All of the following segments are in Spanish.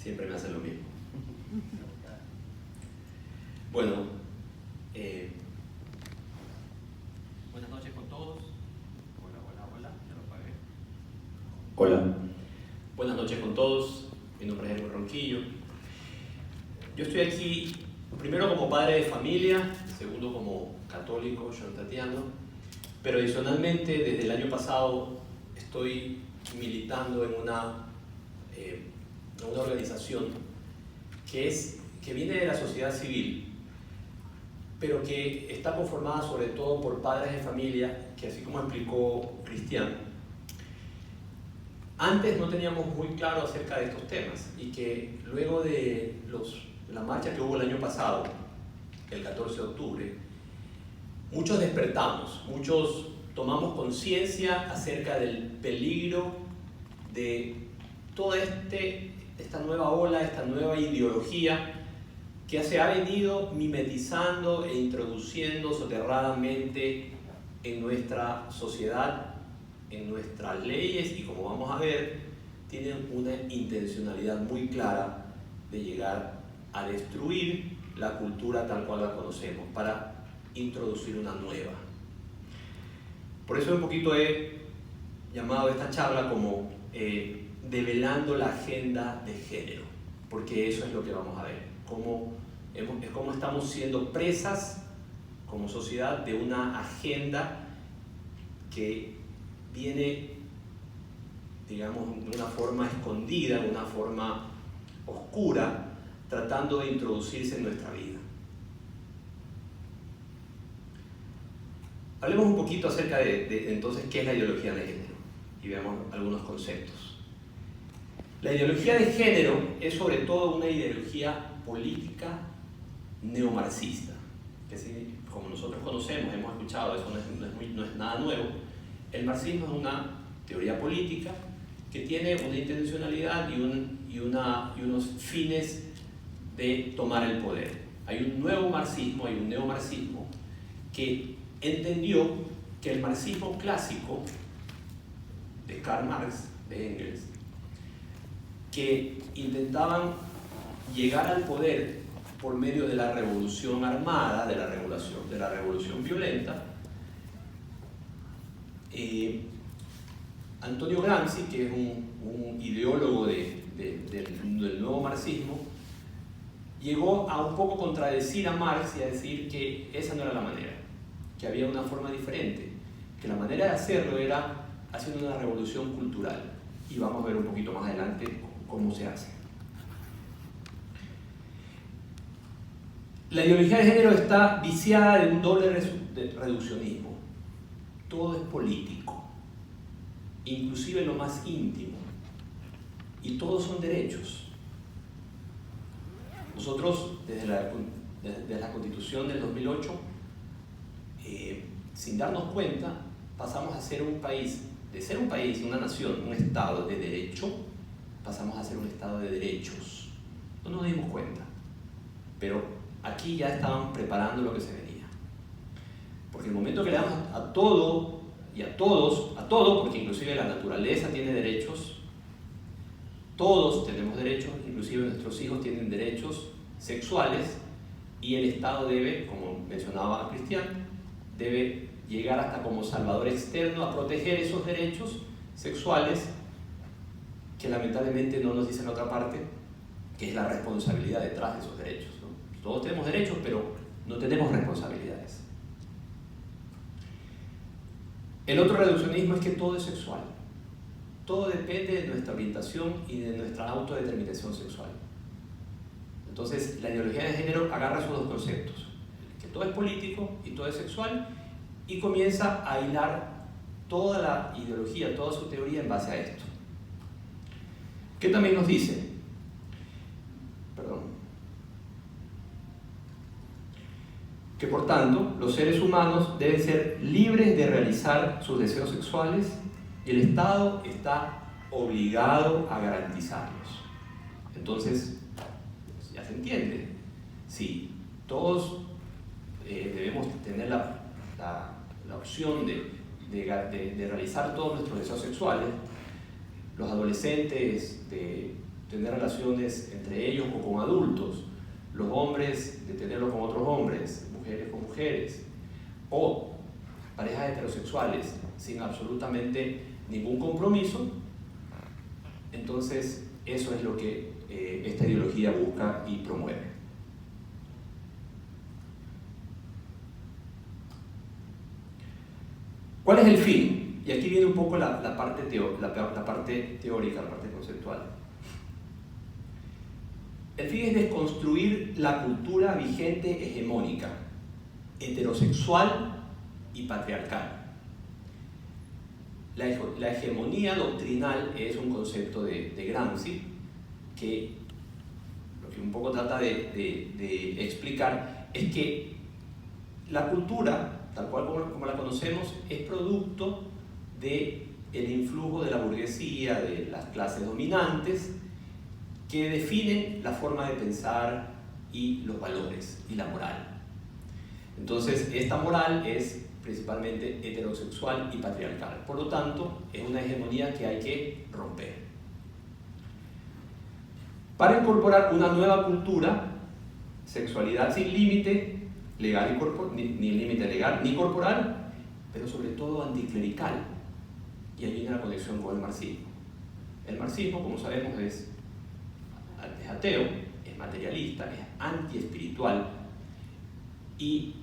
Siempre me hacen lo mismo. Bueno, buenas noches con todos. Hola, ya lo apagué. Hola. Buenas noches con todos. Mi nombre es Edwin Ronquillo. Yo estoy aquí, primero como padre de familia, segundo como católico, tatiano, pero adicionalmente desde el año pasado estoy militando en una organización que viene de la sociedad civil, pero que está conformada sobre todo por padres de familia, que así como explicó Cristian, antes no teníamos muy claro acerca de estos temas y que luego de la marcha que hubo el año pasado, el 14 de octubre, muchos despertamos, muchos tomamos conciencia acerca del peligro de toda esta nueva ola, esta nueva ideología que se ha venido mimetizando e introduciendo soterradamente en nuestra sociedad, en nuestras leyes, y como vamos a ver, tienen una intencionalidad muy clara de llegar a destruir la cultura tal cual la conocemos, para introducir una nueva. Por eso un poquito he llamado esta charla como develando la agenda de género, porque eso es lo que vamos a ver, cómo estamos siendo presas como sociedad de una agenda que viene, digamos, de una forma escondida, de una forma oscura, tratando de introducirse en nuestra vida. Hablemos un poquito acerca de entonces qué es la ideología de género y veamos algunos conceptos. La ideología de género es sobre todo una ideología política neomarxista, que como nosotros conocemos, hemos escuchado, eso no es nada nuevo. El marxismo es una teoría política que tiene una intencionalidad y unos fines de tomar el poder. Hay un nuevo marxismo, hay un neomarxismo que entendió que el marxismo clásico de Karl Marx, de Engels, que intentaban llegar al poder por medio de la revolución armada, de la revolución violenta, Antonio Gramsci, que es un ideólogo del nuevo marxismo, llegó a un poco contradecir a Marx y a decir que esa no era la manera, que había una forma diferente, que la manera de hacerlo era haciendo una revolución cultural, y vamos a ver un poquito más adelante cómo se hace. La ideología de género está viciada de un doble reduccionismo. Todo es político, inclusive lo más íntimo, y todos son derechos. Nosotros, desde la Constitución del 2008, sin darnos cuenta, pasamos a ser un país, de ser un país, una nación, un Estado de derecho, pasamos a ser un Estado de derechos. No nos dimos cuenta, pero aquí ya estaban preparando lo que se venía. Porque el momento que le damos a todo y a todos, porque inclusive la naturaleza tiene derechos, todos tenemos derechos, inclusive nuestros hijos tienen derechos sexuales, y el Estado debe, como mencionaba Cristian, debe llegar hasta como salvador externo a proteger esos derechos sexuales que lamentablemente no nos dicen la otra parte, que es la responsabilidad detrás de esos derechos, ¿no? Todos tenemos derechos, pero no tenemos responsabilidades. El otro reduccionismo es que todo es sexual. Todo depende de nuestra orientación y de nuestra autodeterminación sexual. Entonces, la ideología de género agarra esos dos conceptos, que todo es político y todo es sexual, y comienza a hilar toda la ideología, toda su teoría en base a esto. ¿Qué también nos dice? Que por tanto, los seres humanos deben ser libres de realizar sus deseos sexuales y el Estado está obligado a garantizarlos. Entonces, ya se entiende, si todos debemos tener la opción de realizar todos nuestros deseos sexuales, los adolescentes de tener relaciones entre ellos o con adultos, los hombres de tenerlo con otros hombres, mujeres con mujeres, o parejas heterosexuales sin absolutamente ningún compromiso, entonces eso es lo que esta ideología busca y promueve. ¿Cuál es el fin? Y aquí viene un poco la parte teórica, la parte conceptual. El fin es desconstruir la cultura vigente hegemónica, heterosexual y patriarcal. La hegemonía doctrinal es un concepto de Gramsci que lo que un poco trata de explicar es que la cultura, tal cual como la conocemos, es producto del influjo de la burguesía, de las clases dominantes, que definen la forma de pensar y los valores y la moral. Entonces, esta moral es principalmente heterosexual y patriarcal. Por lo tanto, es una hegemonía que hay que romper. Para incorporar una nueva cultura, sexualidad sin límite legal ni límite legal ni corporal, pero sobre todo anticlerical. Y ahí viene la conexión con el marxismo. El marxismo, como sabemos, es ateo, es materialista, es antiespiritual y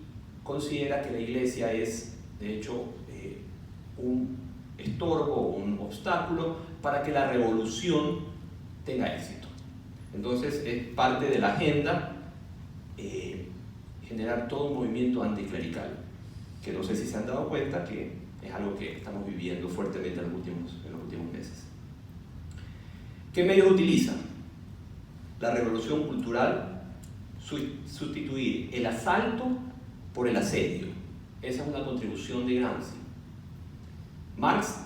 considera que la Iglesia es, de hecho, un estorbo, un obstáculo para que la revolución tenga éxito. Entonces es parte de la agenda generar todo un movimiento anticlerical, que no sé si se han dado cuenta que es algo que estamos viviendo fuertemente en los últimos meses. ¿Qué medios utilizan? La revolución cultural, sustituir el asalto por el asedio. Esa es una contribución de Gramsci. Marx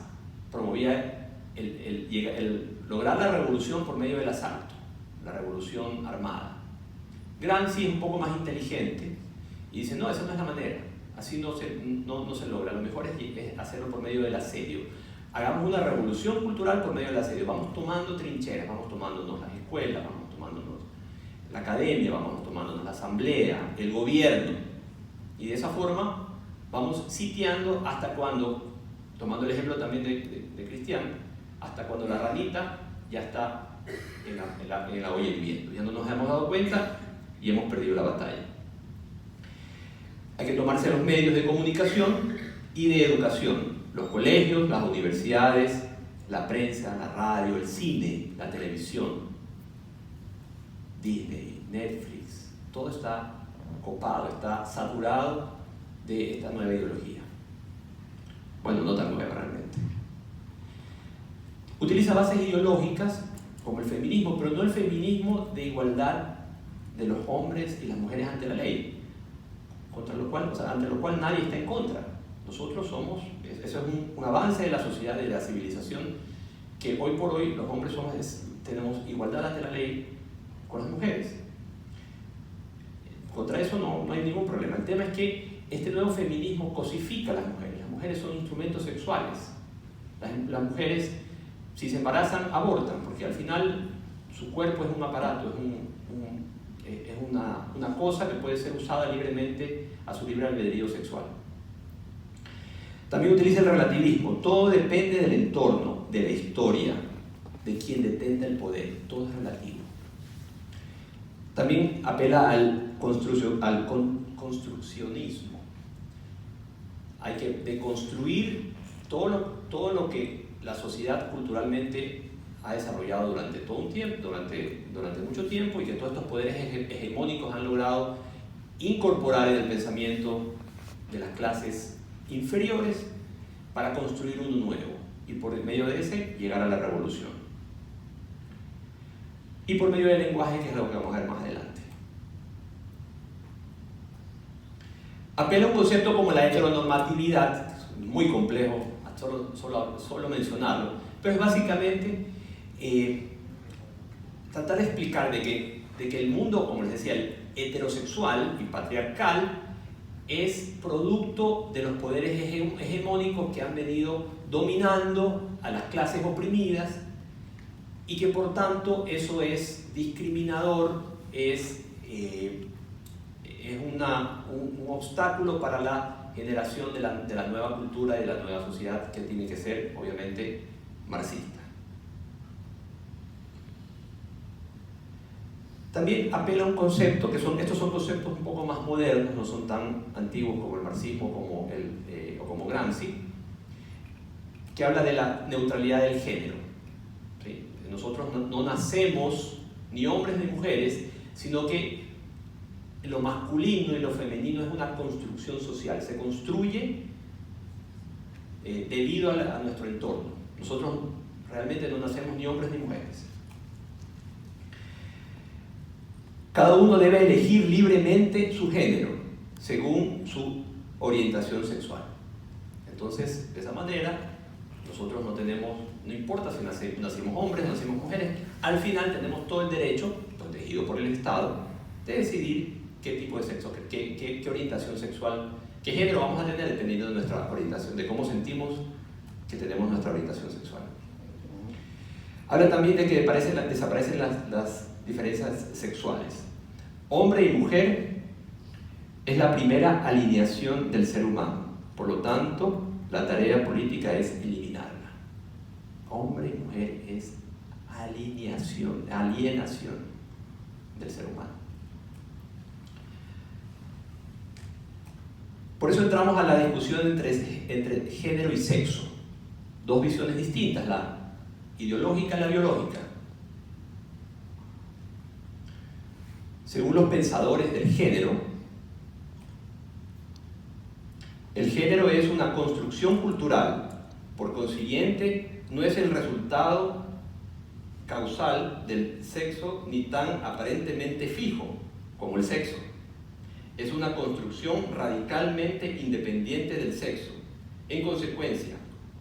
promovía el lograr la revolución por medio del asalto, la revolución armada. Gramsci es un poco más inteligente y dice, no, esa no es la manera, así no se logra, lo mejor es hacerlo por medio del asedio. Hagamos una revolución cultural por medio del asedio, vamos tomando trincheras, vamos tomándonos las escuelas, vamos tomándonos la academia, vamos tomándonos la asamblea, el gobierno, y de esa forma vamos sitiando hasta cuando, tomando el ejemplo también de Cristian, hasta cuando la ranita ya está en la olla hirviendo, ya no nos hemos dado cuenta y hemos perdido la batalla. Hay que tomarse los medios de comunicación y de educación, los colegios, las universidades, la prensa, la radio, el cine, la televisión, Disney, Netflix, todo está copado, está saturado de esta nueva ideología. Bueno, no tan nueva realmente. Utiliza bases ideológicas como el feminismo, pero no el feminismo de igualdad de los hombres y las mujeres ante la ley, ante lo cual nadie está en contra. Nosotros somos, eso es un avance de la sociedad, de la civilización, que hoy por hoy los hombres tenemos igualdad ante la ley con las mujeres. Contra eso no hay ningún problema. El tema es que este nuevo feminismo cosifica a las mujeres. Las mujeres son instrumentos sexuales. Las mujeres, si se embarazan, abortan, porque al final su cuerpo es un aparato, es una cosa que puede ser usada libremente a su libre albedrío sexual. También utiliza el relativismo. Todo depende del entorno, de la historia, de quien detenta el poder. Todo es relativo. También apela al construccionismo. Hay que deconstruir todo lo que la sociedad culturalmente ha desarrollado durante todo un tiempo, durante mucho tiempo, y que todos estos poderes hegemónicos han logrado incorporar en el pensamiento de las clases inferiores para construir uno nuevo y por medio de ese llegar a la revolución. Y por medio del lenguaje, que es lo que vamos a ver más adelante. Apela a un concepto como la heteronormatividad, muy complejo, solo mencionarlo, pero es básicamente tratar de explicar de que el mundo, como les decía, el heterosexual y patriarcal es producto de los poderes hegemónicos que han venido dominando a las clases oprimidas y que por tanto eso es discriminador, es un obstáculo para la generación de la nueva cultura y de la nueva sociedad, que tiene que ser obviamente marxista. También apela a un concepto, estos son conceptos un poco más modernos, no son tan antiguos como el marxismo o como Gramsci, que habla de la neutralidad del género. ¿Sí? Nosotros no nacemos ni hombres ni mujeres, sino que lo masculino y lo femenino es una construcción social, se construye debido a nuestro entorno. Nosotros realmente no nacemos ni hombres ni mujeres. Cada uno debe elegir libremente su género según su orientación sexual. Entonces, de esa manera, nosotros no importa si nacimos hombres o nacimos mujeres, al final tenemos todo el derecho, protegido por el Estado, de decidir qué tipo de sexo, qué orientación sexual, qué género vamos a tener dependiendo de nuestra orientación, de cómo sentimos que tenemos nuestra orientación sexual. Habla también de que desaparecen las diferencias sexuales. Hombre y mujer es la primera alineación del ser humano. Por lo tanto, la tarea política es eliminarla. Hombre y mujer es alienación del ser humano. Por eso entramos a la discusión entre género y sexo. Dos visiones distintas, la ideológica y la biológica. Según los pensadores del género, el género es una construcción cultural, por consiguiente, no es el resultado causal del sexo ni tan aparentemente fijo como el sexo. Es una construcción radicalmente independiente del sexo. En consecuencia,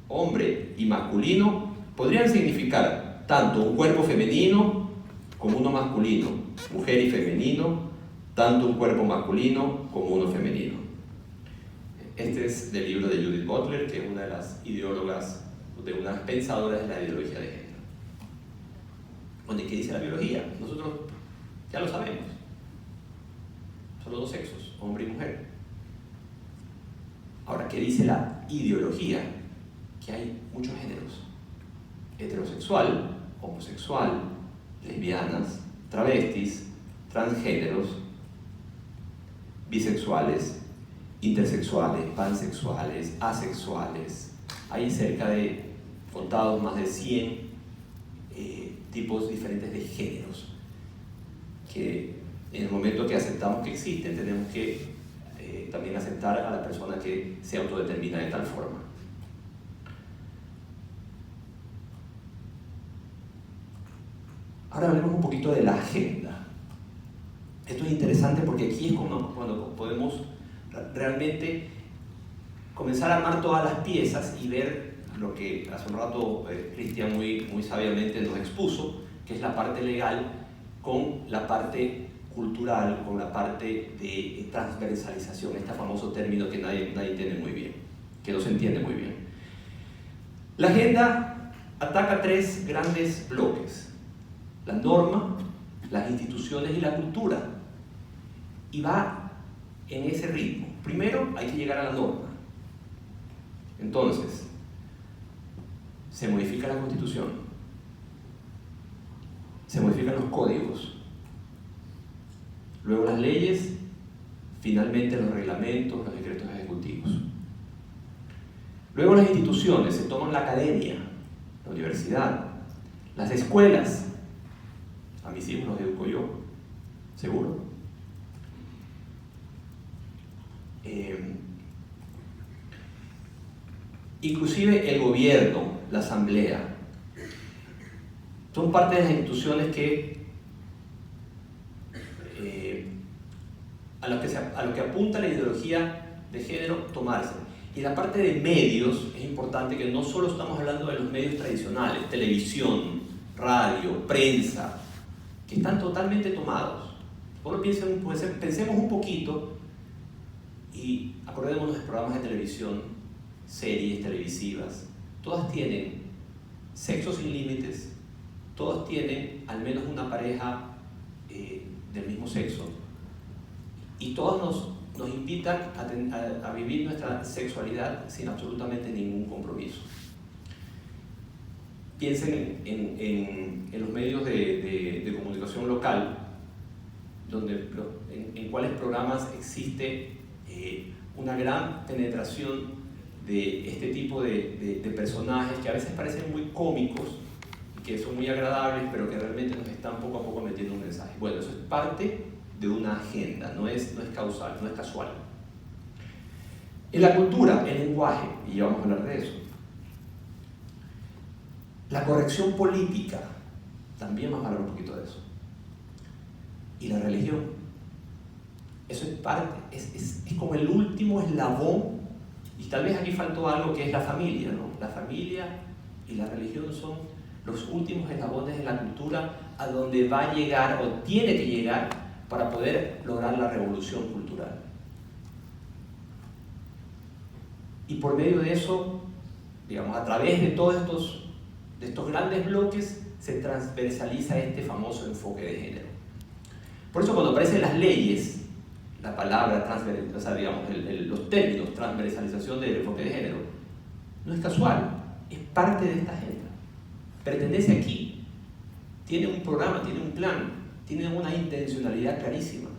hombre y masculino podrían significar tanto un cuerpo femenino como uno masculino, mujer y femenino, tanto un cuerpo masculino como uno femenino. Este es del libro de Judith Butler, que es una de las ideólogas, de unas pensadoras de la ideología de género. Bueno, ¿y qué dice la biología? Nosotros ya lo sabemos. Son los dos sexos, hombre y mujer. Ahora, ¿qué dice la ideología? Que hay muchos géneros. Heterosexual, homosexual, lesbianas, travestis, transgéneros, bisexuales, intersexuales, pansexuales, asexuales. Hay contados más de 100 tipos diferentes de géneros que en el momento que aceptamos que existen tenemos que también aceptar a la persona que se autodetermina de tal forma. Ahora hablemos un poquito de la agenda. Esto es interesante porque aquí es cuando podemos realmente comenzar a armar todas las piezas y ver lo que hace un rato Cristian muy sabiamente nos expuso, que es la parte legal con la parte cultural, con la parte de transversalización, este famoso término que nadie entiende muy bien, que no se entiende muy bien. La agenda ataca 3 grandes bloques: la norma, las instituciones y la cultura, y va en ese ritmo. Primero hay que llegar a la norma. Entonces, se modifica la Constitución, se modifican los códigos, luego las leyes, finalmente los reglamentos, los decretos ejecutivos. Luego las instituciones, se toman la academia, la universidad, las escuelas. A mis hijos los educo yo, seguro. Inclusive el gobierno, la asamblea, son parte de las instituciones que a lo que apunta la ideología de género tomarse. Y la parte de medios es importante, que no solo estamos hablando de los medios tradicionales, televisión, radio, prensa, que están totalmente tomados. Solo pensemos un poquito y acordémonos de programas de televisión, series televisivas. Todas tienen sexo sin límites, todos tienen al menos una pareja del mismo sexo y todos nos invitan a vivir nuestra sexualidad sin absolutamente ningún compromiso. Piensen en los medios de comunicación local, en cuáles programas existe una gran penetración de este tipo de personajes que a veces parecen muy cómicos y que son muy agradables, pero que realmente nos están poco a poco metiendo un mensaje. Bueno, eso es parte de una agenda, no es causal, no es casual. En la cultura, el lenguaje, y ya vamos a hablar de eso. La corrección política, también vamos a hablar un poquito de eso. Y la religión, eso es parte, es como el último eslabón, y tal vez aquí faltó algo que es la familia, ¿no? La familia y la religión son los últimos eslabones de la cultura a donde va a llegar o tiene que llegar para poder lograr la revolución cultural. Y por medio de eso, digamos, a través de todos estos grandes bloques, se transversaliza este famoso enfoque de género. Por eso cuando aparecen las leyes, la palabra transversal, o sea, digamos, los términos transversalización del enfoque de género, no es casual, es parte de esta agenda. Pertenece aquí, tiene un programa, tiene un plan, tiene una intencionalidad clarísima.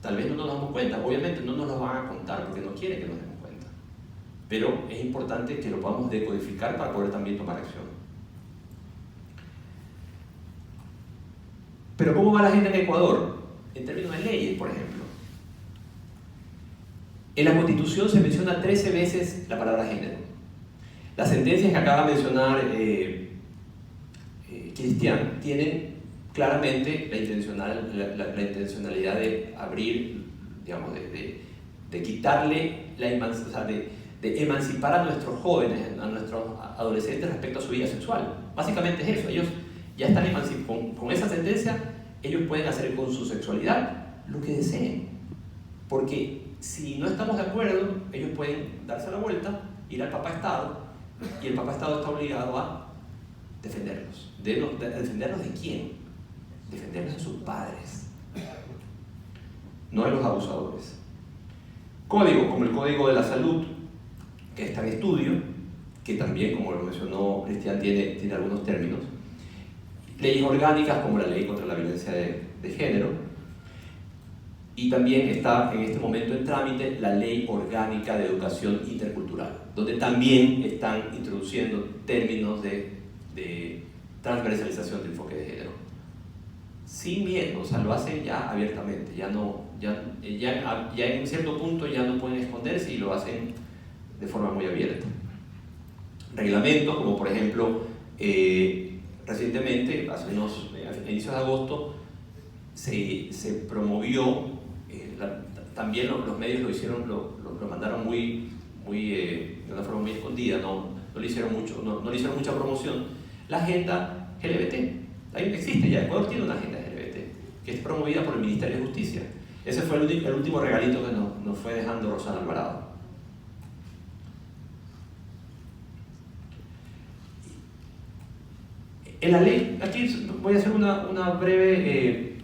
Tal vez no nos damos cuenta, obviamente no nos lo van a contar porque no quieren que nos demos cuenta. Pero es importante que lo podamos decodificar para poder también tomar acción. Pero ¿cómo va la agenda en Ecuador? En términos de leyes, por ejemplo. En la Constitución se menciona 13 veces la palabra género. Las sentencias que acaba de mencionar Cristian tienen claramente la intencionalidad de abrir, digamos, de quitarle o sea, de emancipar a nuestros jóvenes, a nuestros adolescentes respecto a su vida sexual. Básicamente es eso. Ellos ya están emancipados. Con esa sentencia, ellos pueden hacer con su sexualidad lo que deseen. Porque si no estamos de acuerdo, ellos pueden darse la vuelta, ir al Papá Estado, y el Papá Estado está obligado a defenderlos. ¿Defenderlos de quién? Defenderlos de sus padres, no de los abusadores. Código, como el Código de la Salud, que está en estudio, que también, como lo mencionó Cristian, tiene algunos términos. Leyes orgánicas, como la Ley contra la Violencia de Género. Y también está en este momento en trámite la Ley Orgánica de Educación Intercultural, donde también están introduciendo términos de transversalización del enfoque de género. Sin miedo, o sea, lo hacen ya abiertamente, ya en un cierto punto ya no pueden esconderse y lo hacen de forma muy abierta. Reglamentos, como por ejemplo, recientemente, a inicios de agosto, se promovió, también los medios lo hicieron, lo mandaron de una forma muy escondida, no le hicieron mucha promoción, la agenda LGBT. Ahí existe ya, Ecuador tiene una agenda LGBT, que es promovida por el Ministerio de Justicia. Ese fue el último regalito que nos fue dejando Rosana Alvarado. En la ley, aquí voy a hacer una breve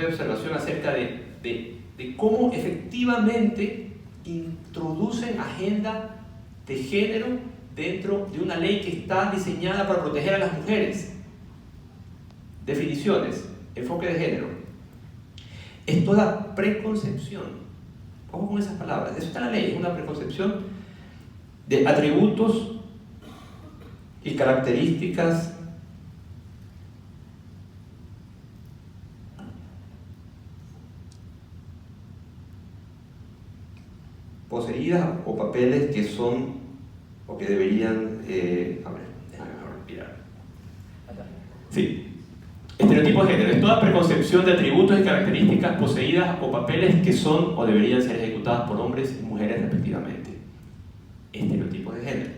observación acerca de cómo efectivamente introducen agenda de género dentro de una ley que está diseñada para proteger a las mujeres. Definiciones, enfoque de género. Es toda preconcepción. Ojo con esas palabras. Eso está en la ley, es una preconcepción de atributos y características poseídas o papeles que son o que deberían... déjame respirar. Sí. Estereotipo de género es toda preconcepción de atributos y características poseídas o papeles que son o deberían ser ejecutadas por hombres y mujeres respectivamente. Estereotipos de género.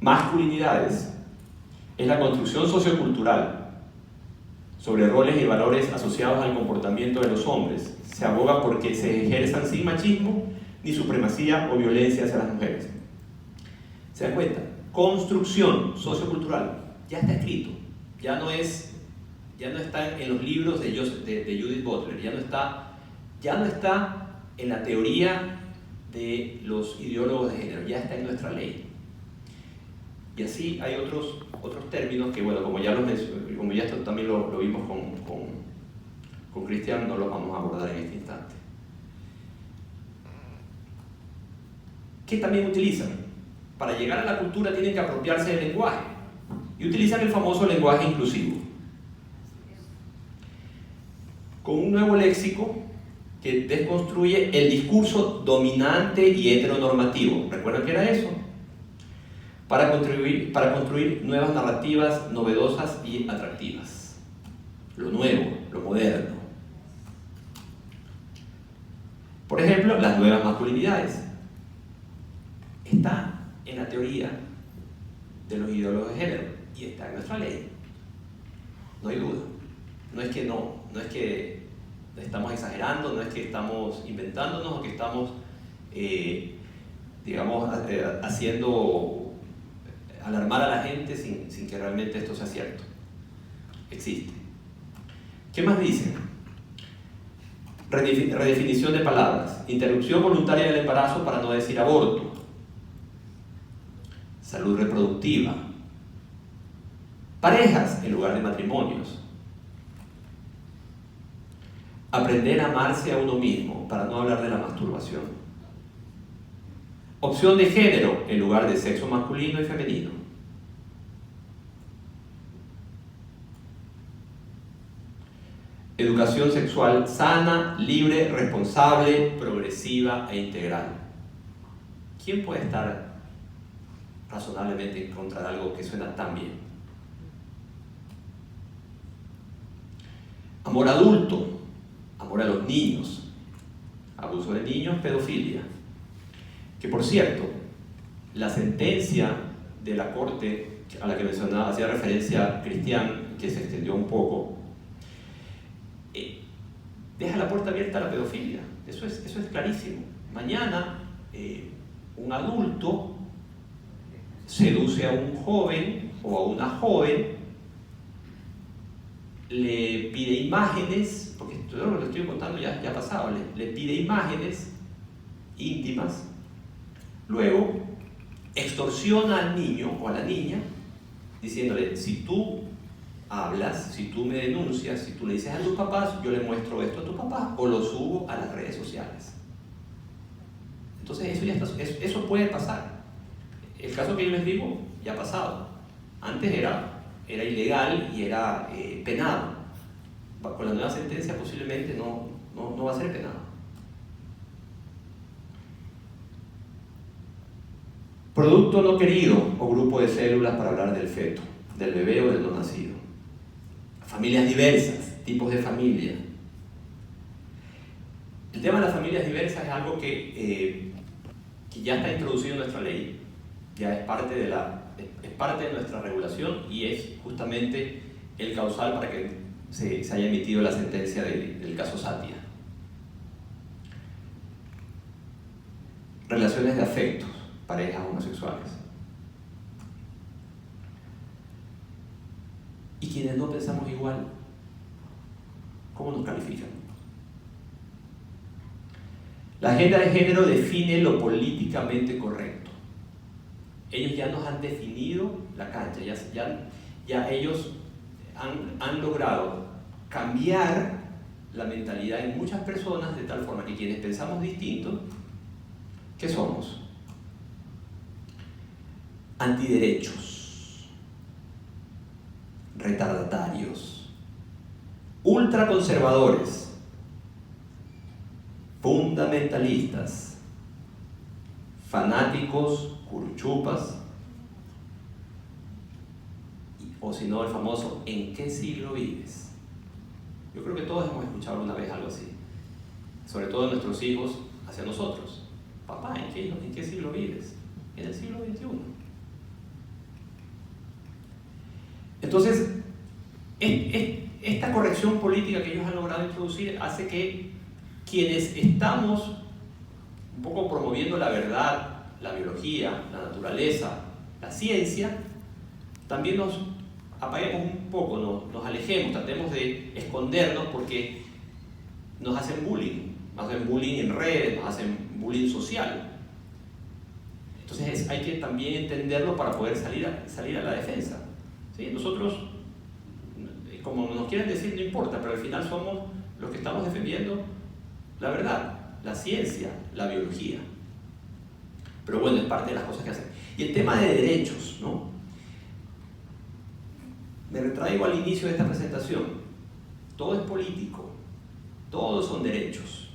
Masculinidades es la construcción sociocultural sobre roles y valores asociados al comportamiento de los hombres. Se aboga porque se ejerzan sin machismo ni supremacía o violencia hacia las mujeres. ¿Se dan cuenta? Construcción sociocultural. Ya está escrito. Ya no está en los libros de Judith Butler. Ya no está en la teoría de los ideólogos de género. Ya está en nuestra ley. Y así hay otros términos que, bueno, como ya esto también lo vimos con Cristian, no los vamos a abordar en este instante. ¿Qué también utilizan? Para llegar a la cultura tienen que apropiarse del lenguaje. Y utilizan el famoso lenguaje inclusivo. Con un nuevo léxico que desconstruye el discurso dominante y heteronormativo. ¿Recuerdan qué era eso? Para construir nuevas narrativas novedosas y atractivas. Lo nuevo, lo moderno. Por ejemplo, las nuevas masculinidades. Está en la teoría de los ideólogos de género y está en nuestra ley. No hay duda. No es que estamos exagerando, no es que estamos inventándonos o que estamos, haciendo alarmar a la gente sin que realmente esto sea cierto. Existe. ¿Qué más dicen? Redefinición de palabras. Interrupción voluntaria del embarazo para no decir aborto. Salud reproductiva. Parejas en lugar de matrimonios. Aprender a amarse a uno mismo, para no hablar de la masturbación. Opción de género en lugar de sexo masculino y femenino. Educación sexual sana, libre, responsable, progresiva e integral. ¿Quién puede estar razonablemente en contra de algo que suena tan bien? Amor adulto, amor a los niños, abuso de niños, pedofilia. Que por cierto, la sentencia de la Corte a la que mencionaba, hacía referencia Cristian, que se extendió un poco, deja la puerta abierta a la pedofilia. Eso es clarísimo. Mañana un adulto seduce a un joven o a una joven, le pide imágenes, porque todo lo que estoy contando ya ha pasado, le pide imágenes íntimas, luego extorsiona al niño o a la niña diciéndole: si tú hablas, si tú me denuncias, si tú le dices a tus papás, yo le muestro esto a tus papás o lo subo a las redes sociales. Entonces eso puede pasar. El caso que yo les digo ya ha pasado. Antes era ilegal y era penado. Con la nueva sentencia posiblemente no va a ser penado. Producto no querido o grupo de células para hablar del feto, del bebé o del no nacido. Familias diversas, tipos de familia. El tema de las familias diversas es algo que ya está introducido en nuestra ley, ya es parte de nuestra regulación y es justamente el causal para que se haya emitido la sentencia del caso Satia. Relaciones de afectos, parejas homosexuales. Y quienes no pensamos igual, ¿cómo nos califican? La agenda de género define lo políticamente correcto. Ellos ya nos han definido la cancha, ya ellos han logrado cambiar la mentalidad en muchas personas de tal forma que quienes pensamos distinto, ¿qué somos? Antiderechos, retardatarios, ultraconservadores, fundamentalistas, fanáticos, curuchupas, o si no el famoso ¿en qué siglo vives? Yo creo que todos hemos escuchado alguna vez algo así, sobre todo nuestros hijos hacia nosotros. Papá, ¿en qué siglo vives? En el siglo XXI. Entonces, esta corrección política que ellos han logrado introducir hace que quienes estamos un poco promoviendo la verdad la biología, la naturaleza, la ciencia, también nos apaguemos un poco, nos alejemos, tratemos de escondernos porque nos hacen bullying en redes, nos hacen bullying social. Entonces hay que también entenderlo para poder salir a la defensa. ¿Sí? Nosotros, como nos quieren decir, no importa, pero al final somos los que estamos defendiendo la verdad, la ciencia, la biología. Pero bueno, es parte de las cosas que hacen. Y el tema de derechos, ¿no? Me retraigo al inicio de esta presentación. Todo es político, todos son derechos.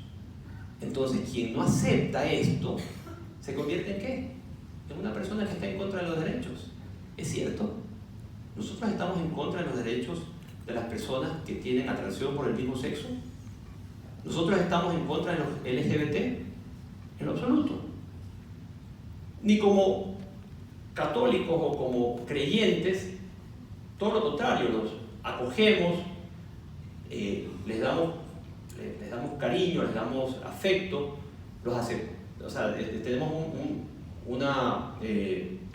Entonces, quien no acepta esto, ¿se convierte en qué? En una persona que está en contra de los derechos. ¿Es cierto? ¿Nosotros estamos en contra de los derechos de las personas que tienen atracción por el mismo sexo? ¿Nosotros estamos en contra de los LGBT? En lo absoluto. Ni como católicos o como creyentes, todo lo contrario, los acogemos, les damos cariño, les damos afecto, o sea, tenemos una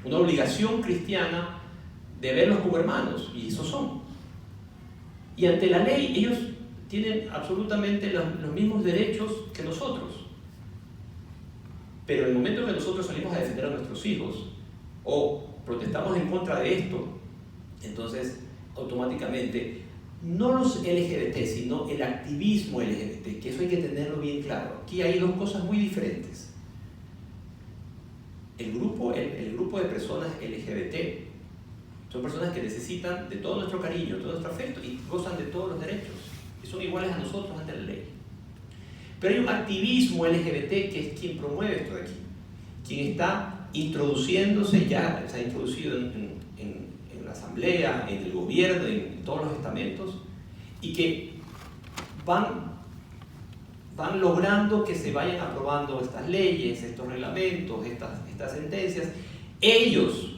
obligación cristiana de verlos como hermanos, y eso son. Y ante la ley ellos tienen absolutamente los mismos derechos que nosotros. Pero en el momento que nosotros salimos a defender a nuestros hijos o protestamos en contra de esto, entonces automáticamente no los LGBT, sino el activismo LGBT, que eso hay que tenerlo bien claro. Aquí hay dos cosas muy diferentes. El grupo de personas LGBT son personas que necesitan de todo nuestro cariño, todo nuestro afecto y gozan de todos los derechos y son iguales a nosotros ante la ley. Pero hay un activismo LGBT que es quien promueve esto de aquí, quien está introduciéndose ya, se ha introducido en la asamblea, en el gobierno, en todos los estamentos, y que van logrando que se vayan aprobando estas leyes, estos reglamentos, estas sentencias. Ellos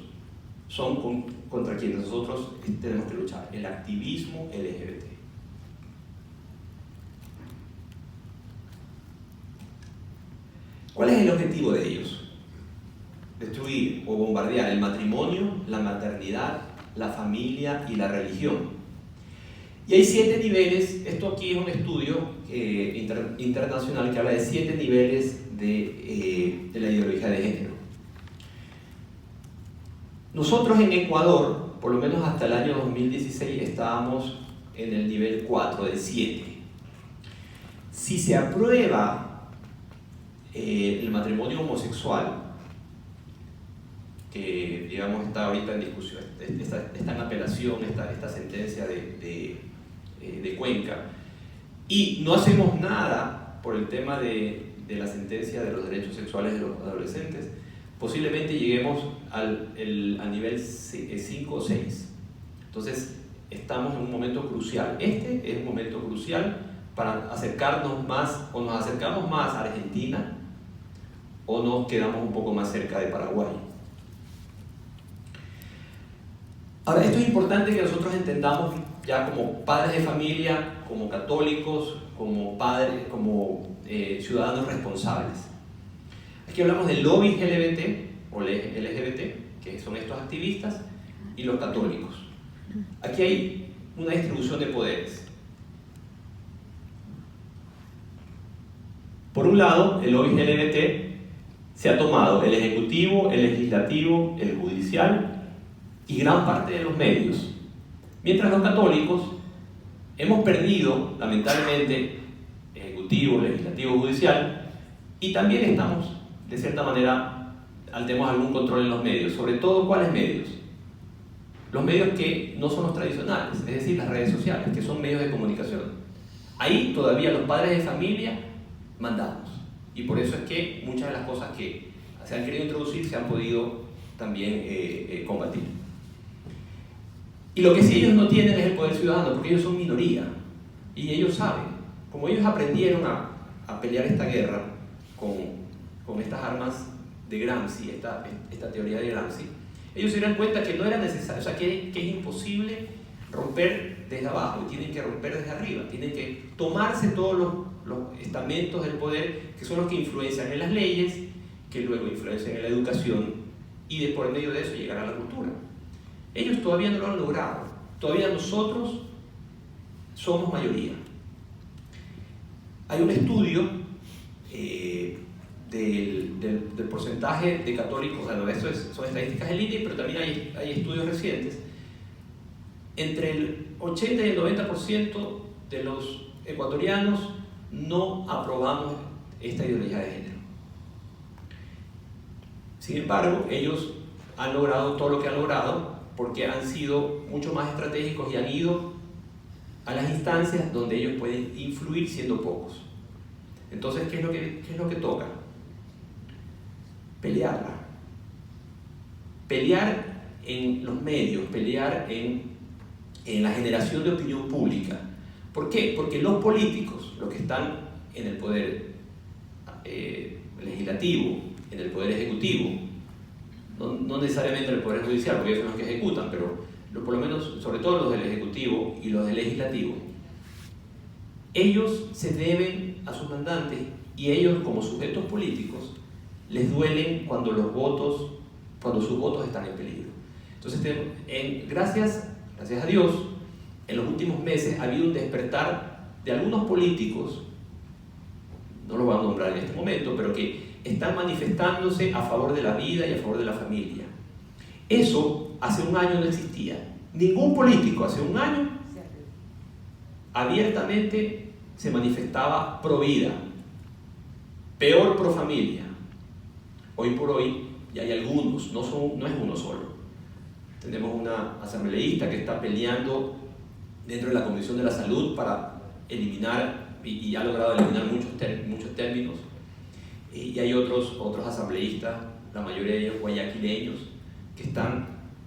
son contra quienes nosotros tenemos que luchar, el activismo LGBT. ¿Cuál es el objetivo de ellos? Destruir o bombardear el matrimonio, la maternidad, la familia y la religión. Y hay 7 niveles, esto aquí es un estudio internacional que habla de 7 niveles de la ideología de género. Nosotros en Ecuador, por lo menos hasta el año 2016, estábamos en el nivel 4 del 7. Si se aprueba el matrimonio homosexual, que digamos está ahorita en discusión, está en apelación esta sentencia de Cuenca, y no hacemos nada por el tema de la sentencia de los derechos sexuales de los adolescentes, posiblemente lleguemos al nivel 5 o 6. Entonces estamos en un momento crucial. Este es un momento crucial para acercarnos más, o nos acercamos más a Argentina o nos quedamos un poco más cerca de Paraguay. Ahora, esto es importante que nosotros entendamos ya como padres de familia, como católicos, como padres, como ciudadanos responsables. Aquí hablamos del lobby LGBT o LGBT, que son estos activistas, y los católicos. Aquí hay una distribución de poderes. Por un lado, el lobby LGBT se ha tomado el ejecutivo, el legislativo, el judicial y gran parte de los medios. Mientras los católicos hemos perdido, lamentablemente, ejecutivo, legislativo, judicial, y también estamos, de cierta manera, tenemos algún control en los medios. Sobre todo, ¿cuáles medios? Los medios que no son los tradicionales, es decir, las redes sociales, que son medios de comunicación. Ahí todavía los padres de familia mandamos. Y por eso es que muchas de las cosas que se han querido introducir se han podido también combatir. Y lo que sí ellos no tienen es el poder ciudadano, porque ellos son minoría. Y ellos saben, como ellos aprendieron a pelear esta guerra con estas armas de Gramsci, esta teoría de Gramsci, ellos se dieron cuenta que no era necesario, o sea, que es imposible romper desde abajo, y tienen que romper desde arriba, tienen que tomarse todos los estamentos del poder, que son los que influencian en las leyes, que luego influencian en la educación y de por medio de eso llegar a la cultura. Ellos todavía no lo han logrado, todavía nosotros somos mayoría. Hay un estudio del porcentaje de católicos, bueno, esto son estadísticas en línea, pero también hay estudios recientes. Entre el 80 y el 90% de los ecuatorianos no aprobamos esta ideología de género. Sin embargo, ellos han logrado todo lo que han logrado porque han sido mucho más estratégicos y han ido a las instancias donde ellos pueden influir siendo pocos. Entonces, ¿qué es lo que toca? Pelearla. Pelear en los medios, pelear en la generación de opinión pública. ¿Por qué? Porque los políticos, los que están en el poder legislativo, en el poder ejecutivo, no necesariamente en el poder judicial, porque ellos son los que ejecutan, pero por lo menos, sobre todo los del ejecutivo y los del legislativo, ellos se deben a sus mandantes y ellos, como sujetos políticos, les duelen cuando sus votos están en peligro. Entonces, gracias a Dios, en los últimos meses ha habido un despertar de algunos políticos, no lo voy a nombrar en este momento, pero que están manifestándose a favor de la vida y a favor de la familia. Eso hace un año no existía. Ningún político hace un año abiertamente se manifestaba pro vida, peor pro familia. Hoy por hoy ya hay algunos, no es uno solo. Tenemos una asambleísta que está peleando dentro de la Comisión de la Salud para eliminar, y ha logrado eliminar muchos términos, y hay otros asambleístas, la mayoría de ellos guayaquileños, que están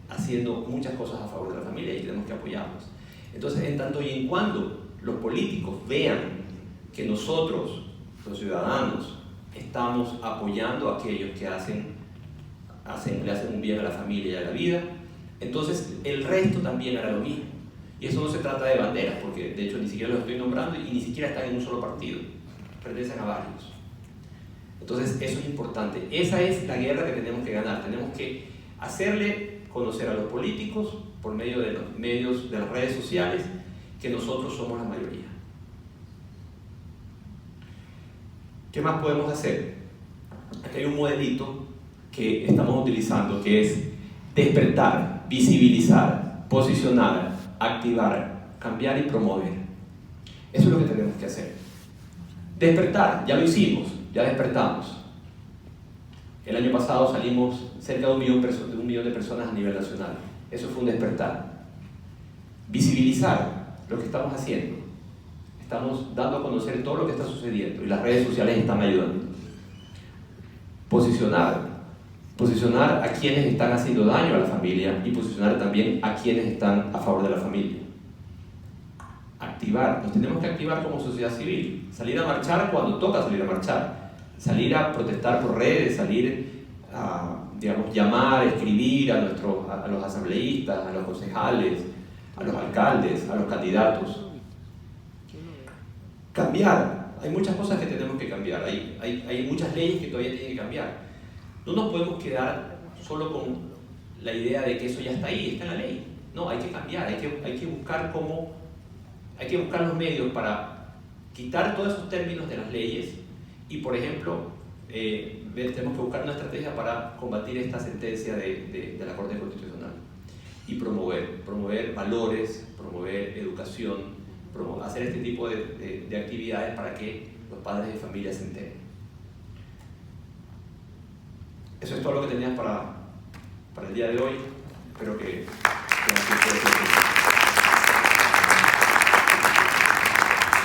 haciendo muchas cosas a favor de la familia y tenemos que apoyarlos. Entonces, en tanto y en cuando los políticos vean que nosotros, los ciudadanos, estamos apoyando a aquellos que le hacen un bien a la familia y a la vida, entonces el resto también hará lo mismo. Y eso no se trata de banderas, porque de hecho ni siquiera los estoy nombrando y ni siquiera están en un solo partido, pertenecen a varios. Entonces eso es importante, esa es la guerra que tenemos que ganar. Tenemos que hacerle conocer a los políticos por medio de los medios, de las redes sociales, que nosotros somos la mayoría. ¿Qué más podemos hacer? Aquí hay un modelito que estamos utilizando, que es despertar, visibilizar, posicionar, activar, cambiar y promover. Eso es lo que tenemos que hacer. Despertar, ya lo hicimos, ya despertamos. El año pasado salimos cerca de un millón de personas a nivel nacional. Eso fue un despertar. Visibilizar lo que estamos haciendo. Estamos dando a conocer todo lo que está sucediendo y las redes sociales están ayudando. Posicionar a quienes están haciendo daño a la familia y posicionar también a quienes están a favor de la familia. Activar, nos tenemos que activar como sociedad civil, salir a marchar cuando toca salir a marchar, salir a protestar por redes, salir a, llamar, escribir a los asambleístas, a los concejales, a los alcaldes, a los candidatos. Cambiar, hay muchas cosas que tenemos que cambiar, hay muchas leyes que todavía tienen que cambiar. No nos podemos quedar solo con la idea de que eso ya está ahí, está en la ley. No, hay que cambiar, hay que buscar los medios para quitar todos esos términos de las leyes y, por ejemplo, tenemos que buscar una estrategia para combatir esta sentencia de la Corte Constitucional y promover valores, promover educación, hacer este tipo de actividades para que los padres de familia se enteren. Eso es todo lo que tenías para el día de hoy. Espero que